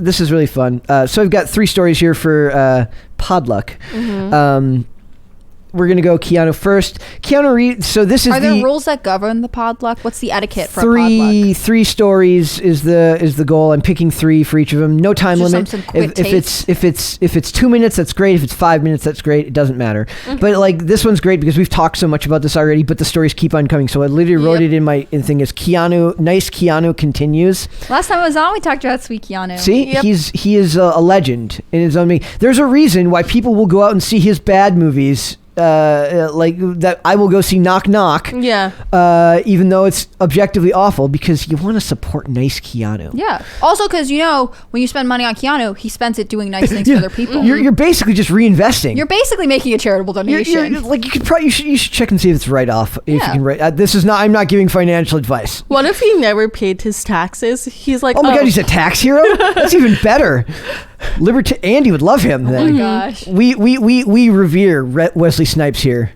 This is really fun. So I've got 3 stories here for Podluck. We're going to go Keanu first. Keanu Reeves. So this is Are there rules that govern the Podluck? What's the etiquette for a Podluck? 3 stories is the goal. I'm picking 3 for each of them. No time limit. If it's 2 minutes, that's great. If it's 5 minutes, that's great. It doesn't matter. But like this one's great because we've talked so much about this already. But the stories keep on coming. So I literally wrote it in my thing as Keanu. Nice Keanu continues. Last time I was on, we talked about Sweet Keanu. See, he is a legend in his own. There's a reason why people will go out and see his bad movies. Like that I will go see Knock Knock. Yeah. Even though it's objectively awful, because you want to support nice Keanu. Yeah. Also, because when you spend money on Keanu, he spends it doing nice things for other people. You're basically just reinvesting. You're basically making a charitable donation. You should check and see if it's right off. If you can write. I'm not giving financial advice. What if he never paid his taxes? He's like, oh my god, he's a tax hero. That's even better. Andy would love him. Oh my gosh. We revere Wesley Snipes here.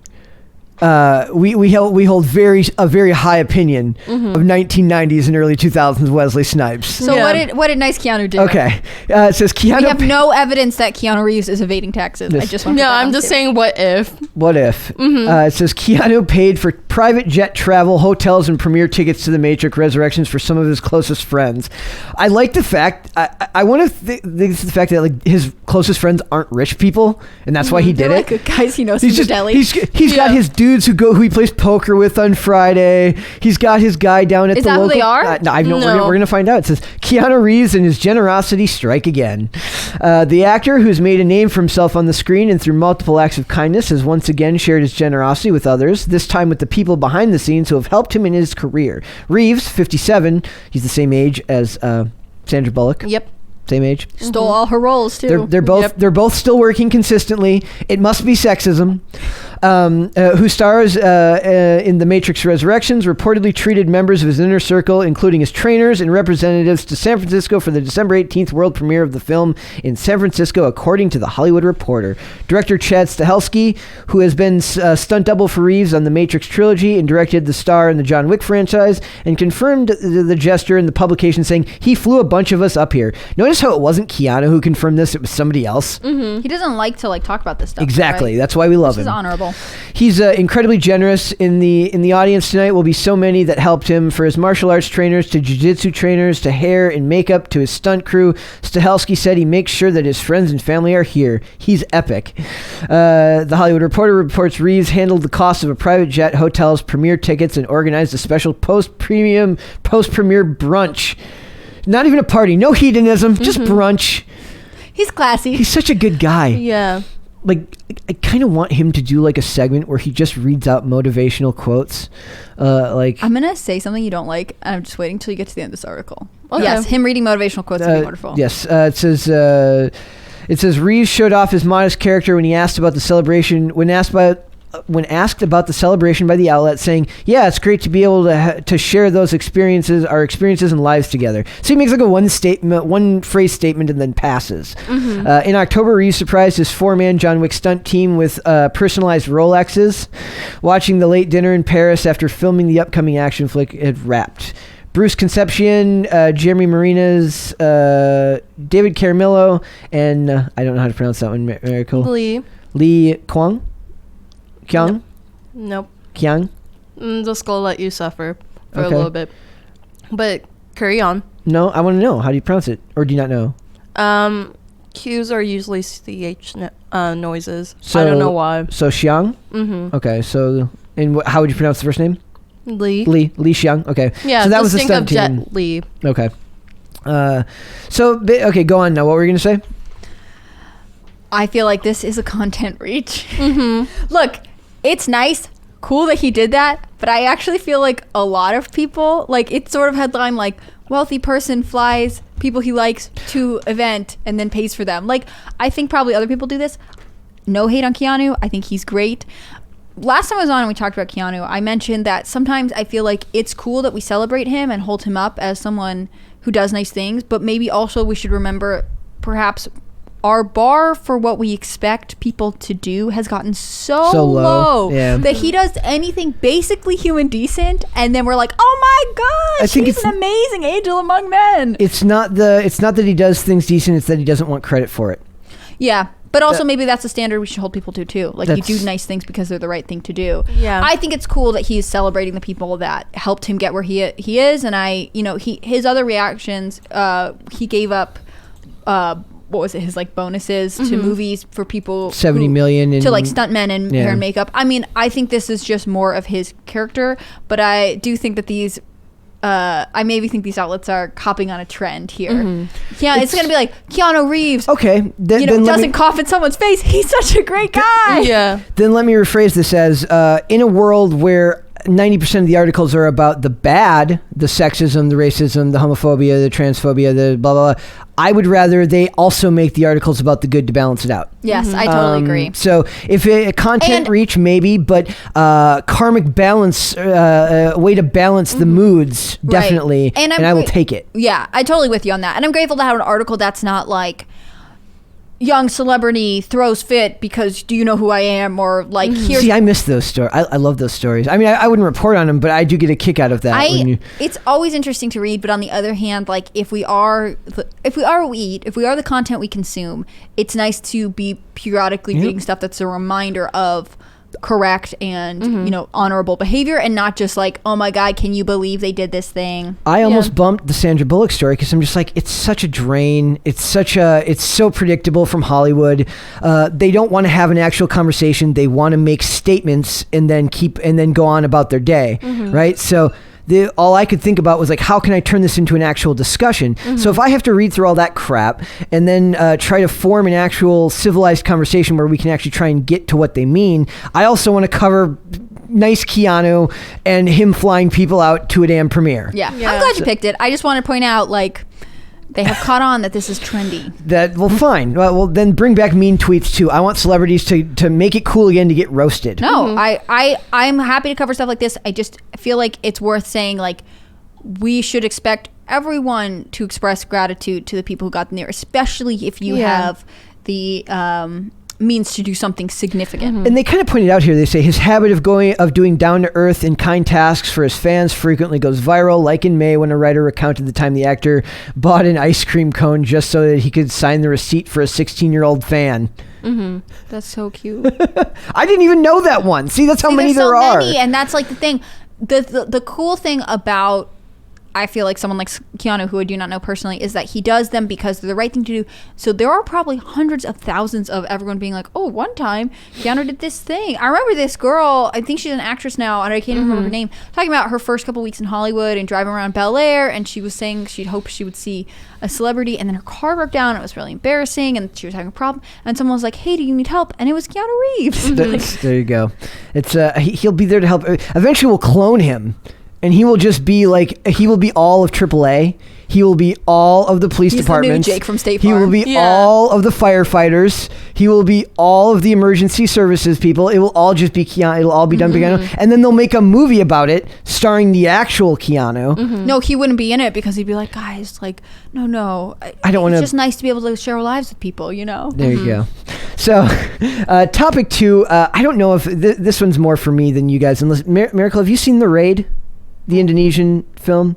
We hold a very high opinion of 1990s and early 2000s Wesley Snipes. So what did nice Keanu do? Okay, it says Keanu. We have no evidence that Keanu Reeves is evading taxes. I'm just saying, what if? What if? It says Keanu paid for private jet travel, hotels, and premiere tickets to the Matrix Resurrections for some of his closest friends. I like the fact. I want to think the fact that like his closest friends aren't rich people, and that's why he did it. Like guys he knows from the deli. He's got his dudes who he plays poker with on Friday. He's got his guy down at the local. Is that who they are? No. We're gonna find out. It says Keanu Reeves and his generosity strike again. The actor, who's made a name for himself on the screen and through multiple acts of kindness, has once again shared his generosity with others. This time with the people behind the scenes who have helped him in his career. Reeves, 57. He's the same age as Sandra Bullock. Yep. Same age. Stole all her roles too. They're both still working consistently. It must be sexism. Who stars in The Matrix Resurrections, reportedly treated members of his inner circle, including his trainers and representatives, to San Francisco for the December 18th world premiere of the film in San Francisco, according to The Hollywood Reporter. Director Chad Stahelski, who has been stunt double for Reeves on the Matrix trilogy and directed the star in the John Wick franchise, and confirmed the gesture in the publication, saying, "He flew a bunch of us up here." Notice how it wasn't Keanu who confirmed this, it was somebody else. He doesn't like to talk about this stuff. Exactly. Right? That's why we love him. This is honorable. He's incredibly generous. In the audience tonight will be so many that helped him, for his martial arts trainers to jiu-jitsu trainers to hair and makeup to his stunt crew. Stahelski said he makes sure that his friends and family are here. He's epic. The Hollywood Reporter reports Reeves handled the cost of a private jet, hotels, premiere tickets, and organized a special post-premiere brunch. Not even a party. No hedonism. Just brunch. He's classy. He's such a good guy. Yeah. Like, I kind of want him to do like a segment where he just reads out motivational quotes. I'm gonna say something you don't like, and I'm just waiting till you get to the end of this article. Okay. Yes, him reading motivational quotes would be wonderful. Yes, it says Reeves showed off his modest character when he asked about the celebration. When asked about the celebration by the outlet, saying, "Yeah, it's great to be able to share those experiences, our experiences and lives together." So he makes like a one phrase statement, and then passes. In October, Reeves surprised his 4-man John Wick stunt team with personalized Rolexes. Watching the late dinner in Paris after filming the upcoming action flick had wrapped. Bruce Concepcion, Jeremy Marinas, David Caramillo, and I don't know how to pronounce that one. Miracle. Lee Kwang. Kyung? Nope. Kyung? Just gonna let you suffer for a little bit. But carry on. No, I want to know. How do you pronounce it? Or do you not know? Q's are usually CH noises. So, I don't know why. So Xiang? Mm-hmm. Okay, so... And how would you pronounce the first name? Lee Xiang. Okay. Yeah, so that was the think stunt of team. Jet Li. Okay. Okay, go on now. What were you going to say? I feel like this is a content reach. Look, it's nice, cool that he did that, but I actually feel like a lot of people, like, it's sort of headline like, wealthy person flies people he likes to event and then pays for them. Like, I think probably other people do this. No hate on Keanu. I think he's great. Last time I was on and we talked about Keanu, I mentioned that sometimes I feel like it's cool that we celebrate him and hold him up as someone who does nice things, but maybe also we should remember perhaps our bar for what we expect people to do has gotten so low. Yeah. that he does anything basically human decent, and then we're like, oh my gosh, I think he's an amazing angel among men. It's not that he does things decent, it's that he doesn't want credit for it. Yeah. But also maybe that's a standard we should hold people to too. Like, you do nice things because they're the right thing to do. Yeah. I think it's cool that he's celebrating the people that helped him get where he is. And his other reactions, he gave up, what was it, his like bonuses to movies for people 70 million to like stuntmen and hair and makeup. I mean, I think this is just more of his character, but I do think that these I maybe think these outlets are hopping on a trend here. Yeah, it's going to be like Keanu Reeves. Okay. Then doesn't cough in someone's face. He's such a great guy. Yeah. Then let me rephrase this as, in a world where 90% of the articles are about the bad, the sexism, the racism, the homophobia, the transphobia, the blah, blah, blah. I would rather they also make the articles about the good to balance it out. Yes, I totally agree. So if content reach, maybe, but karmic balance, way to balance the moods, definitely, and I will take it. Yeah, I totally with you on that. And I'm grateful to have an article that's not like, young celebrity throws fit because do you know who I am, or like here's. See, I miss those stories. I love those stories. I mean, I wouldn't report on them, but I do get a kick out of that. It's always interesting to read, but on the other hand, like if we are what we eat, if we are the content we consume, it's nice to be periodically reading stuff that's a reminder of correct and honorable behavior, and not just like, oh my god, can you believe they did this thing. I almost bumped the Sandra Bullock story because I'm just like, it's such a drain, it's so predictable from Hollywood. They don't want to have an actual conversation, they want to make statements and then go on about their day, right? So all I could think about was like, how can I turn this into an actual discussion? So if I have to read through all that crap and then try to form an actual civilized conversation where we can actually try and get to what they mean, I also want to cover nice Keanu and him flying people out to a damn premiere. Yeah. I'm glad you picked it. I just want to point out, like, they have caught on that this is trendy. Fine. Well, then bring back mean tweets too. I want celebrities to make it cool again to get roasted. No, I'm happy to cover stuff like this. I just feel like it's worth saying, like, we should expect everyone to express gratitude to the people who got them there, especially if you have the means to do something significant. And they kind of pointed out here, they say his habit of doing down to earth and kind tasks for his fans frequently goes viral, like in May when a writer recounted the time the actor bought an ice cream cone just so that he could sign the receipt for a 16-year-old fan. That's so cute. I didn't even know that one. See, that's how many there are. Many, and that's like the thing. The cool thing about, I feel like someone like Keanu, who I do not know personally, is that he does them because they're the right thing to do. So there are probably hundreds of thousands of everyone being like, oh, one time Keanu did this thing. I remember this girl, I think she's an actress now, and I can't even remember her name, talking about her first couple weeks in Hollywood and driving around Bel Air, and she was saying she'd hoped she would see a celebrity, and then her car broke down, and it was really embarrassing, and she was having a problem, and someone was like, hey, do you need help? And it was Keanu Reeves. There you go. It's he'll be there to help. Eventually we'll clone him. And he will just be like, he will be all of AAA. He will be all of the police departments. The new Jake from State Farm. He will be all of the firefighters. He will be all of the emergency services people. It will all just be Keanu. It'll all be done by Keanu. And then they'll make a movie about it starring the actual Keanu. No, he wouldn't be in it because he'd be like, guys, like, no. I don't want to. It's just nice to be able to share our lives with people, you know? There you go. So, topic 2. I don't know if this one's more for me than you guys. Unless Miracle, have you seen The Raid? The Indonesian film?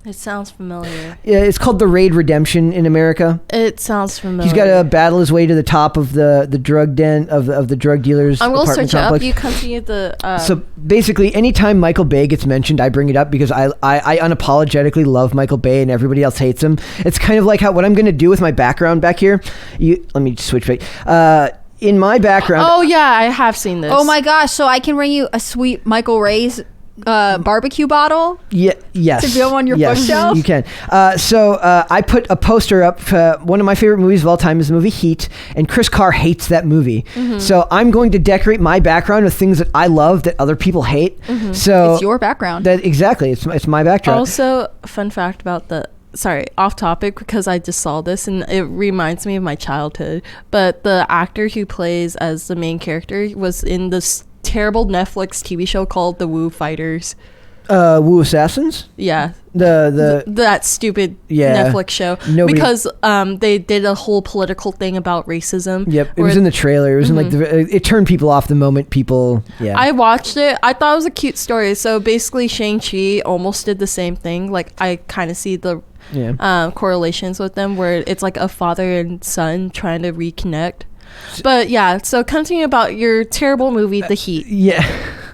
It sounds familiar. Yeah, it's called The Raid Redemption in America. It sounds familiar. He's got to battle his way to the top of the drug den of the drug dealers. I'm going to search complex. up. You continue the. So basically, anytime Michael Bay gets mentioned, I bring it up because I unapologetically love Michael Bay and everybody else hates him. It's kind of like what I'm going to do with my background back here. Let me switch back. In my background. Oh yeah, I have seen this. Oh my gosh! So I can bring you a sweet Michael Ray's barbecue bottle. Yes. To go on your bookshelf. You can. So I put a poster up. One of my favorite movies of all time is the movie Heat, and Chris Carr hates that movie. So I'm going to decorate my background with things that I love that other people hate. So it's your background. Exactly. It's my background. Also, fun fact about off topic because I just saw this and it reminds me of my childhood. But the actor who plays as the main character was in this terrible Netflix TV show called The Woo Fighters. Wu Assassins? Yeah. That stupid yeah, Netflix show. Nobody, because they did a whole political thing about racism. Yep, it was in the trailer. It was in like it turned people off the moment people. Yeah, I watched it. I thought it was a cute story. So basically, Shang-Chi almost did the same thing. Like I kind of see the correlations with them, where it's like a father and son trying to reconnect. But yeah, so continue about your terrible movie, The Heat. Yeah.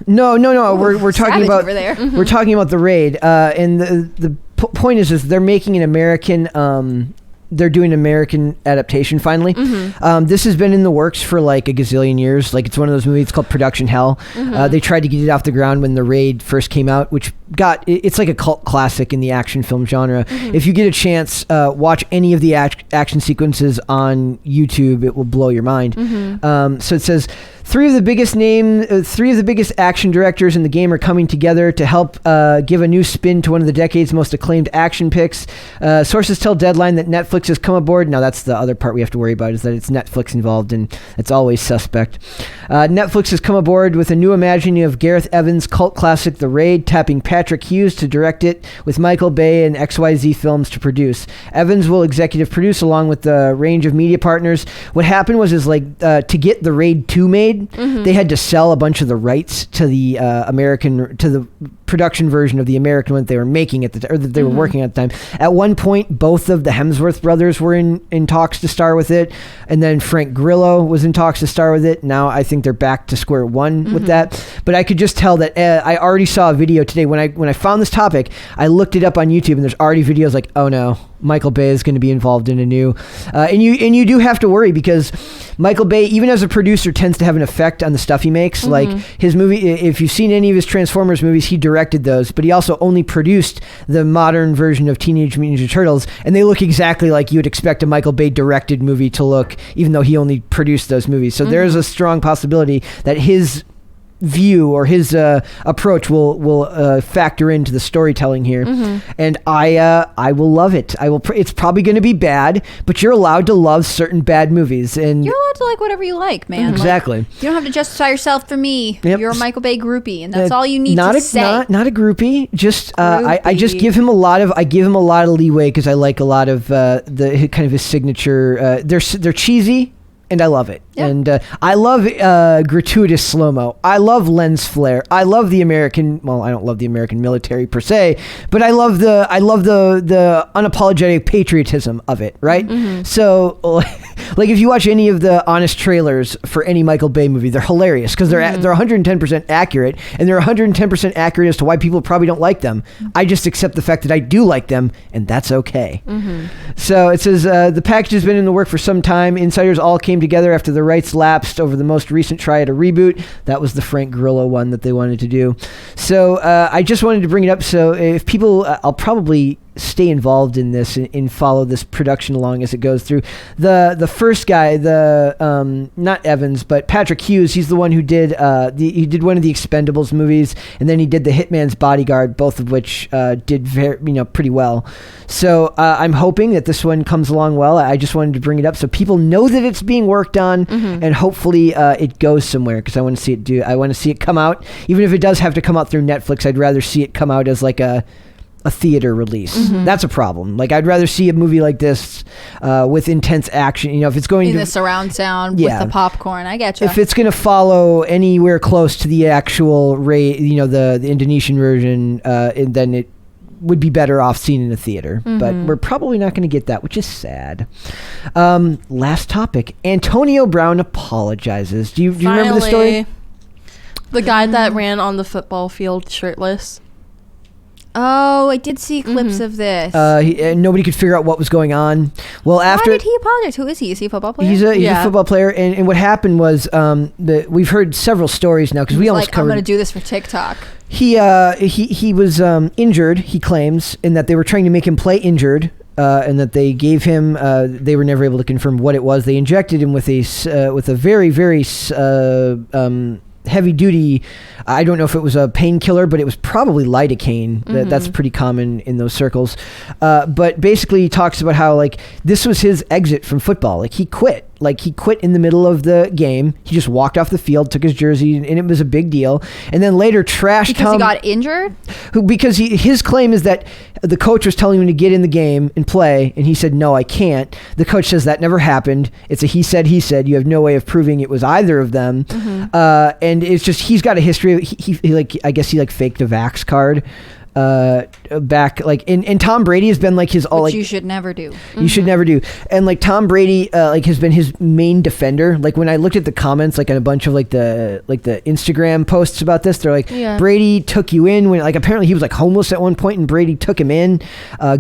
No. We're talking about over there. We're talking about The Raid, and the point is they're making an American. They're doing an American adaptation finally. This has been in the works for like a gazillion years. Like it's one of those movies. It's called Production Hell. They tried to get it off the ground when The Raid first came out, which it's like a cult classic in the action film genre. If you get a chance, watch any of the action sequences on YouTube. It will blow your mind. So it says, three of the biggest action directors in the game are coming together to help give a new spin to one of the decade's most acclaimed action picks. Sources tell Deadline that Netflix has come aboard. Now that's the other part we have to worry about, is that it's Netflix involved, and it's always suspect. Netflix has come aboard with a new imagining of Gareth Evans' cult classic The Raid, tapping Patrick Hughes to direct it, with Michael Bay and XYZ Films to produce. Evans will executive produce along with the range of media partners. What happened was to get The Raid 2 made, they had to sell a bunch of the rights to the the production version of the American one that they were making at the or that they were working at the time. At one point, both of the Hemsworth brothers were in talks to star with it, and then Frank Grillo was in talks to star with it. Now I think they're back to square one with that. But I could just tell that I already saw a video today when I found this topic. I looked it up on YouTube, and there's already videos like, oh no, Michael Bay is going to be involved in a new, and you do have to worry, because Michael Bay, even as a producer, tends to have an effect on the stuff he makes. Like his movie, if you've seen any of his Transformers movies, he directed those, but he also only produced the modern version of Teenage Mutant Ninja Turtles, and they look exactly like you would expect a Michael Bay directed movie to look, even though he only produced those movies. So there is a strong possibility that his view or his approach will factor into the storytelling here, and I will love it. It's probably going to be bad, but you're allowed to love certain bad movies, and you're allowed to like whatever you like, man. Exactly. Like, you don't have to justify yourself for me. Yep. You're a Michael Bay groupie, and that's all you need to say. Not a groupie. Just I just give him a lot of leeway, because I like a lot of the kind of his signature. They're cheesy, and I love it. Yep. And I love gratuitous slow-mo. I love lens flare. I love the American, well, I don't love the American military per se, but I love the unapologetic patriotism of it, right? So like if you watch any of the honest trailers for any Michael Bay movie, they're hilarious, because they're 110% accurate, and they're 110% accurate as to why people probably don't like them. I just accept the fact that I do like them, and that's okay. So it says the package has been in the work for some time. Insiders all came together after the rights lapsed over the most recent try at a reboot. That was the Frank Grillo one that they wanted to do. So I just wanted to bring it up. So if people, I'll probably stay involved in this and follow this production along as it goes through. The first guy, not Evans, but Patrick Hughes, he's the one who did he did one of the Expendables movies, and then he did The Hitman's Bodyguard, both of which did pretty well. So I'm hoping that this one comes along well. I just wanted to bring it up so people know that it's being worked on, and hopefully it goes somewhere, because I want to see it I want to see it come out, even if it does have to come out through Netflix. I'd rather see it come out as like a theater release. That's a problem. Like, I'd rather see a movie like this with intense action. If it's going in the surround sound with the popcorn. I getcha. If it's going to follow anywhere close to the actual the Indonesian version, and then it would be better off seen in a theater. But we're probably not going to get that, which is sad. Last topic. Antonio Brown apologizes. Do you remember the story? The guy that ran on the football field shirtless. Oh, I did see clips of this. Nobody could figure out what was going on. Well, why did he apologize? Who is he? Is he a football player? He's a football player, and what happened was we've heard several stories now, because we almost covered. I'm going to do this for TikTok. He was injured, he claims, in that they were trying to make him play injured. And that they gave him, they were never able to confirm what it was. They injected him with a very, very heavy duty, I don't know if it was a painkiller, but it was probably lidocaine. That's pretty common in those circles. But basically he talks about how, like, this was his exit from football. Like, he quit. Like, he quit in the middle of the game. He just walked off the field, took his jersey, and it was a big deal. And then later trashed because he got injured? Because his claim is that the coach was telling him to get in the game and play, and he said, no, I can't. The coach says that never happened. It's a he said. You have no way of proving it was either of them. And it's just, he's got a history of, he I guess he faked a vax card back, and Tom Brady has been his all, which you should never do. You should never do. And Tom Brady has been his main defender. When I looked at the comments on a bunch of the Instagram posts about this, they're Brady took you in when apparently he was homeless at one point, and Brady took him in,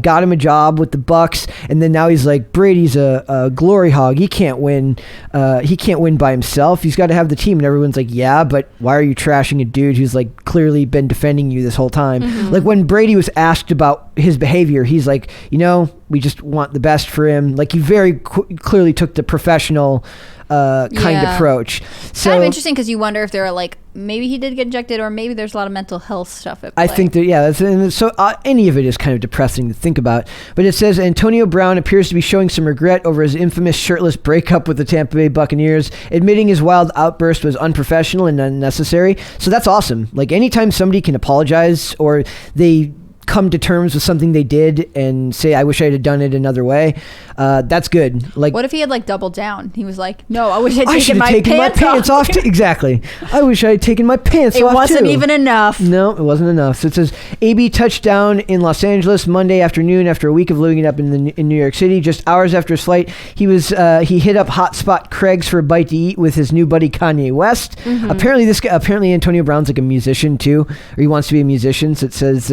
got him a job with the Bucks, and then now he's Brady's a glory hog. He can't win by himself. He's got to have the team. And everyone's yeah, but why are you trashing a dude who's clearly been defending you this whole time? When Brady was asked about his behavior, he's we just want the best for him. He very clearly took the professional kind of approach. So kind of interesting, because you wonder if there are maybe he did get injected, or maybe there's a lot of mental health stuff at play. I think that so any of it is kind of depressing to think about. But it says Antonio Brown appears to be showing some regret over his infamous shirtless breakup with the Tampa Bay Buccaneers, admitting his wild outburst was unprofessional and unnecessary. So that's awesome. Anytime somebody can apologize, or they come to terms with something they did and say, I wish I had done it another way, that's good. What if he had doubled down? He was no, I wish I should have taken my pants off too. Exactly. I wish I had taken my pants off too. It wasn't even enough. No, it wasn't enough. So it says AB touched down in Los Angeles Monday afternoon after a week of living it up in New York City. Just hours after his flight, he hit up hotspot Craig's for a bite to eat with his new buddy Kanye West. Apparently Antonio Brown's a musician too, or he wants to be a musician. So it says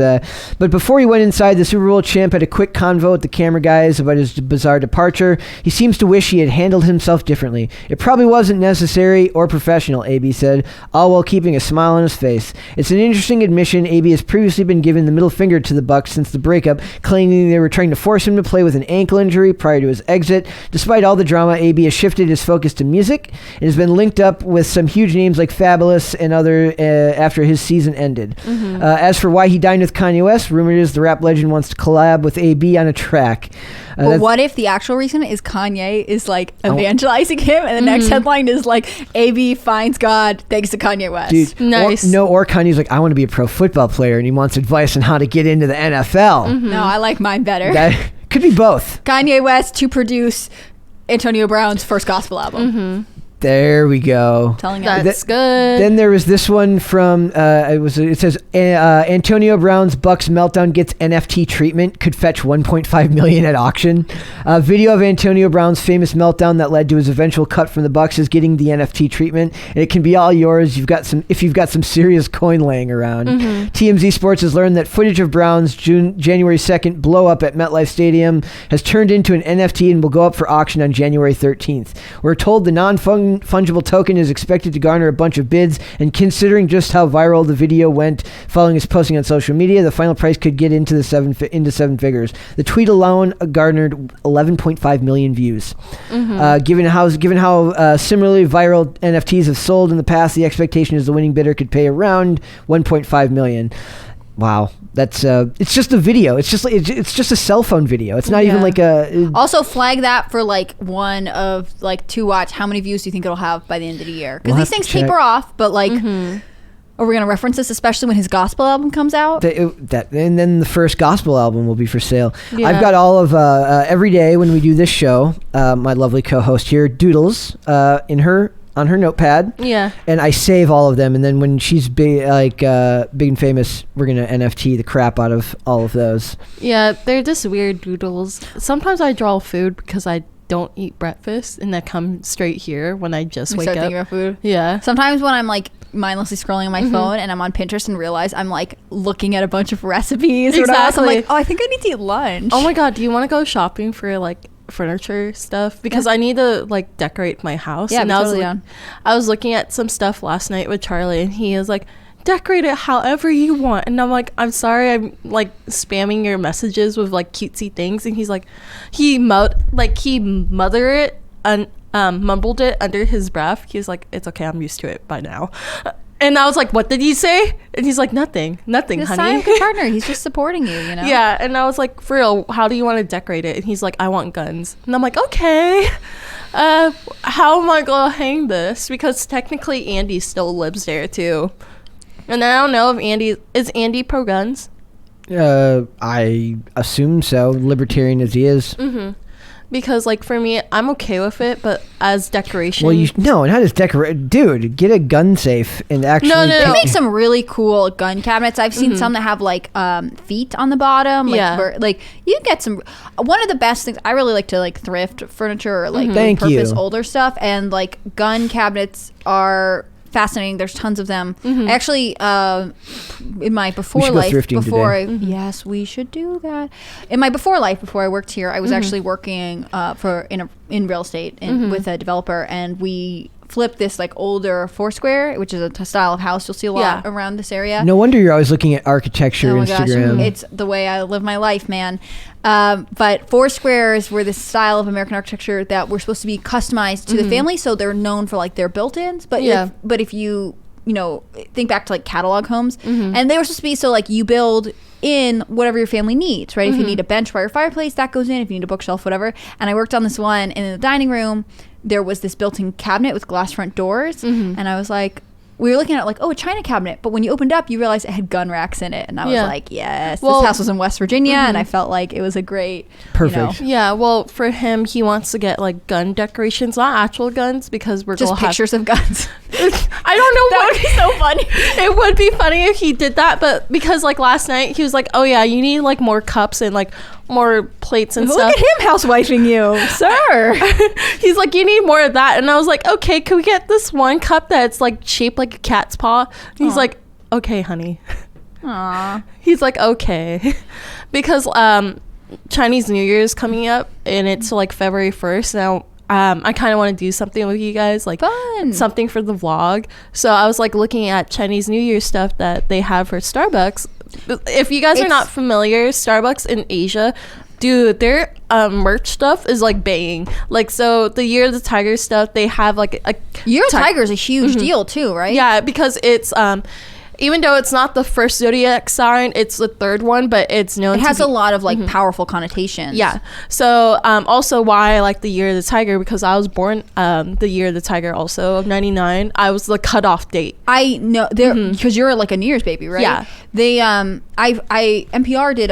but before he went inside, the Super Bowl champ had a quick convo with the camera guys about his bizarre departure. He seems to wish he had handled himself differently. It probably wasn't necessary or professional, AB said, all while keeping a smile on his face. It's an interesting admission. AB has previously been given the middle finger to the Bucs since the breakup, claiming they were trying to force him to play with an ankle injury prior to his exit. Despite all the drama, AB has shifted his focus to music and has been linked up with some huge names like Fabulous and other after his season ended. As for why he dined with Kanye West, rumored is the rap legend wants to collab with AB on a track. But what if the actual reason is Kanye is evangelizing him, and the next headline is AB finds God thanks to Kanye West? Dude, nice. Or Kanye's I want to be a pro football player, and he wants advice on how to get into the NFL. No, I like mine better. That could be both. Kanye West to produce Antonio Brown's first gospel album. There we go. Telling That's good. Then there was this one from it says Antonio Brown's Bucks meltdown gets NFT treatment, could fetch $1.5 million at auction. A video of Antonio Brown's famous meltdown that led to his eventual cut from the Bucks is getting the NFT treatment, and it can be all yours. If you've got some serious coin laying around. TMZ Sports has learned that footage of Brown's January 2nd blow up at MetLife Stadium has turned into an NFT and will go up for auction on January 13th. We're told the non-fungible token is expected to garner a bunch of bids, and considering just how viral the video went following his posting on social media, the final price could get into seven figures. The tweet alone garnered 11.5 million views. Given how similarly viral NFTs have sold in the past, the expectation is the winning bidder could pay around 1.5 million. Wow, that's it's just a video. It's just a cell phone video. It's not even Also flag that for one of to watch. How many views do you think it'll have by the end of the year? Because these things taper off, but are we going to reference this, especially when his gospel album comes out? And then the first gospel album will be for sale. Yeah. I've got all of every day when we do this show, my lovely co-host here doodles on her notepad. Yeah. And I save all of them, and then when she's big and famous, we're gonna NFT the crap out of all of those. Yeah, they're just weird doodles. Sometimes I draw food because I don't eat breakfast, and that comes straight here when I just wake up. Thinking about food. Yeah. Sometimes when I'm mindlessly scrolling on my phone and I'm on Pinterest and realize I'm looking at a bunch of recipes or whatever, so I'm I think I need to eat lunch. Oh my god, do you want to go shopping for furniture stuff? Because I need to decorate my house. Yeah, and I was looking at some stuff last night with Charlie, and he is decorate it however you want, and I'm I'm sorry, I'm spamming your messages with cutesy things, and he's he mumbled it under his breath. He's it's okay, I'm used to it by now. And I was like, what did he say? And he's like, nothing, He's honey. a good partner. He's just supporting you, you know? Yeah, and I was like, for real, how do you want to decorate it? And he's like, I want guns. And I'm like, okay. How am I gonna hang this? Because technically Andy still lives there too. And I don't know if is Andy pro guns? I assume so, libertarian as he is. Mm-hmm. Because, like, for me, I'm okay with it, but as decoration... Well, no, not as decorate. Dude, get a gun safe and actually... No. They make some really cool gun cabinets. I've seen some that have, like, feet on the bottom. Like, Yeah. like, you can get some... One of the best things... I really like to, like, thrift furniture or, like, Thank you. repurpose older stuff. And, like, gun cabinets are... fascinating. There's tons of them. I actually in my before life yes, we should do that. In my before life, before I worked here, I was actually working in real estate with a developer, and we flipped this like older Foursquare, which is a style of house you'll see a lot around this area. No wonder you're always looking at architecture Instagram. Gosh, it's the way I live my life, man. But Foursquares were this style of American architecture that were supposed to be customized to the family, so they're known for like their built-ins. But if you think back to like catalog homes, and they were supposed to be so like you build in whatever your family needs, right? If you need a bench by your fireplace, that goes in. If you need a bookshelf, whatever. And I worked on this one, and in the dining room there was this built-in cabinet with glass front doors, and I was like, we were looking at it like, oh, a china cabinet, but when you opened up, you realized it had gun racks in it, and I was like, yes. This house was in West Virginia, and I felt like it was a great, perfect. Yeah, well, for him, he wants to get like gun decorations, not actual guns, because we're just pictures of guns. I don't know. That would be so funny. It would be funny if he did that, but because like last night he was like, oh yeah, you need like more cups and like more plates and stuff. Look at him housewifing you, sir. He's like, you need more of that, and I was like, okay, can we get this one cup that's like shaped like a cat's paw? And he's like, okay, honey. Aww. He's like, okay. Because Chinese New Year is coming up, and it's like February 1st now. I kind of want to do something with you guys, like fun, something for the vlog. So I was like looking at Chinese New Year stuff that they have for Starbucks. If you guys are not familiar, Starbucks in Asia, dude, their merch stuff is like banging. Like, so the Year of the Tiger stuff, they have like a Year of the Tiger is a huge deal too, right? Yeah, because it's even though it's not the first zodiac sign, it's the third one, but it's known it has a lot of like powerful connotations. Yeah. So also why I like the Year of the Tiger, because I was born the Year of the Tiger also of 99. I was the cutoff date. I know there because you're like a New Year's baby, right? Yeah. They NPR did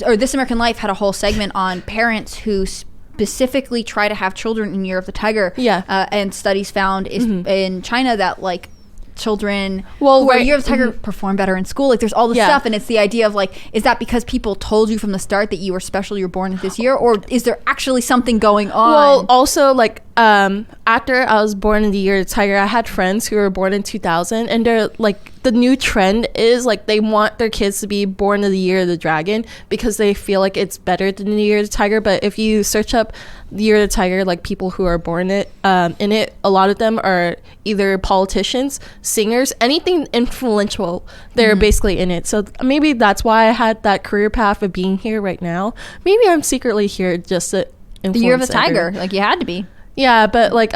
or This American Life had a whole segment on parents who specifically try to have children in Year of the Tiger. Yeah. And studies found in China that like children who are Year of the Tiger perform better in school. Like there's all this stuff, and it's the idea of like, is that because people told you from the start that you were special, you're born this year, or is there actually something going on? Well, also like after I was born in the Year of the Tiger, I had friends who were born in 2000, and they're like, the new trend is like they want their kids to be born in the Year of the Dragon because they feel like it's better than the Year of the Tiger. But if you search up the Year of the Tiger, like people who are born in it, a lot of them are either politicians, singers, anything influential. They're basically in it. So maybe that's why I had that career path of being here right now. Maybe I'm secretly here just to influence the Year of the Tiger, everyone. like you had to be. Yeah, but like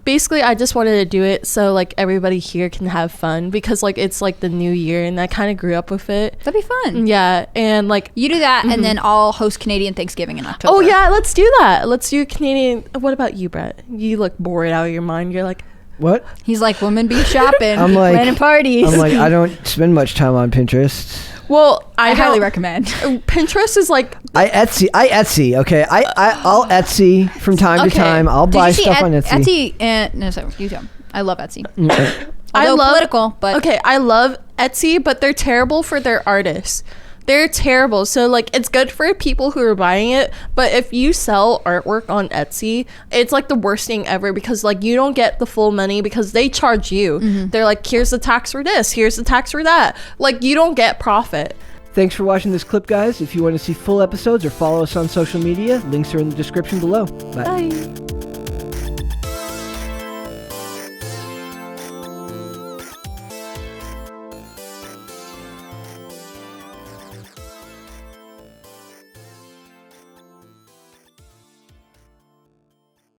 basically I just wanted to do it so like everybody here can have fun, because like it's like the new year and I kind of grew up with it. That'd be fun. Yeah, and like you do that and then I'll host Canadian Thanksgiving in October. Oh yeah, let's do that. Let's do Canadian. What about you, Brett? You look bored out of your mind. You're like, what? He's like, women be shopping. I'm like, planning parties. I'm like, I don't spend much time on Pinterest. Well, I highly recommend. Pinterest is like I Etsy. Okay, I'll Etsy from time to time. I'll buy stuff on Etsy. No, sorry, you go. I love Etsy. I love political, but okay. I love Etsy, but they're terrible for their artists. They're terrible. So like it's good for people who are buying it, but if you sell artwork on Etsy, it's like the worst thing ever, because like you don't get the full money because they charge you. They're like, here's the tax for this, here's the tax for that. Like you don't get profit. Thanks for watching this clip, guys. If you want to see full episodes or follow us on social media, links are in the description below. Bye.